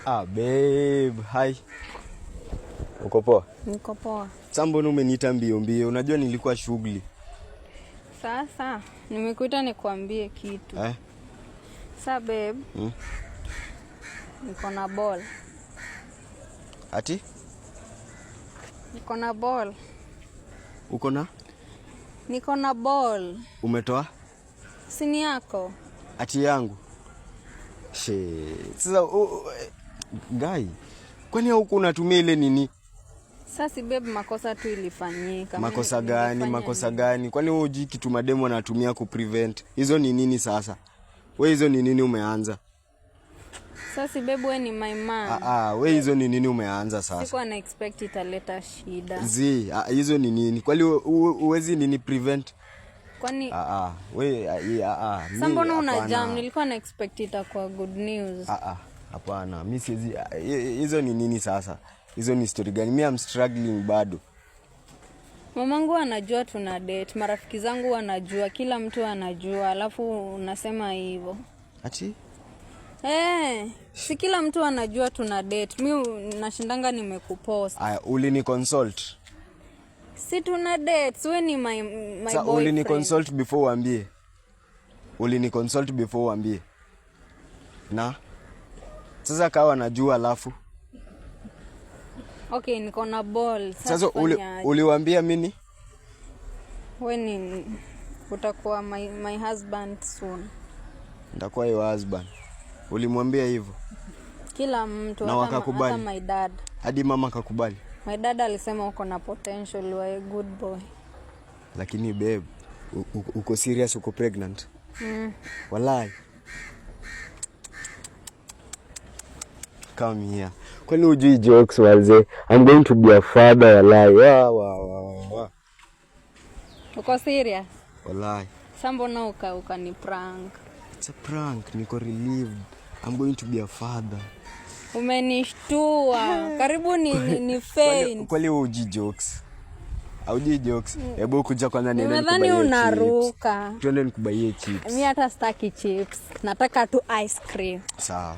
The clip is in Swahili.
Babe, hi. Uko poa? Niko poa. Sasa mbona umeniita mbio mbio? Unajua nilikuwa shughuli. Sasa nimekuita nikwambie kitu. Sasa babe. Niko na ball. Ati? Niko na ball. Uko na? Niko na ball. Umetoa? Sini yako. Ati yangu. Sasa guy, kwani huko unatumia ile nini? Sasa babe, makosa tu ilifanyika. Makosa gani? Makosa gani? Kwani wewe hujui kitu mademo anatumia ku prevent? Hizo ni nini sasa? Wewe hizo ni nini umeanza? Sasa babe, wewe ni my man. Wewe hizo ni nini umeanza sasa? Sikuwa na expect italeta shida. Hizo ni nini? Kwani uwezi nini prevent? Kwani wewe sasa mbona una jam? Nilikuwa na expect itakuwa good news. Hapana, mimi siwezi. Hizo ni nini sasa? Hizo ni story gani? Mimi am struggling bado. Mamangu anajua tuna date, marafiki zangu wanajua, kila mtu anajua, alafu unasema hivyo. Ati? Si kila mtu anajua tuna date. Mimi nashindanga nimekupost. Ulini consult. Si tuna date, wewe ni my boyfriend. Ulini consult before uambie. Ulini consult before uambie. Na sasa kawa anajua alafu. Okay, niko na ball. Sasa uliwaambia mimi? Wewe ni utakuwa my husband soon. Nitakuwa your husband. Ulimwambia hivyo? Kila mtu, na wakakubali. Hata my dad. Hadi mama akakubali. My dad alisema uko na potential, you are a good boy. Lakini babe, uko serious, uko pregnant? Wallahi. Come here. Kwani hujui jokes waze? I'm going to be a father, wallahi. Uko serious? Wallahi. Sambo na ukani prank. It's a prank, niko relieved. I'm going to be a father. Umenishtua. Karibu ni faint. Kwani hujui jokes? Hujui jokes? Hebu kuja kwanza niende nikubaie chips. Unaruka. Twende nikubaie chips. Mimi hata sitaki chips. Nataka tu ice cream. Sawa.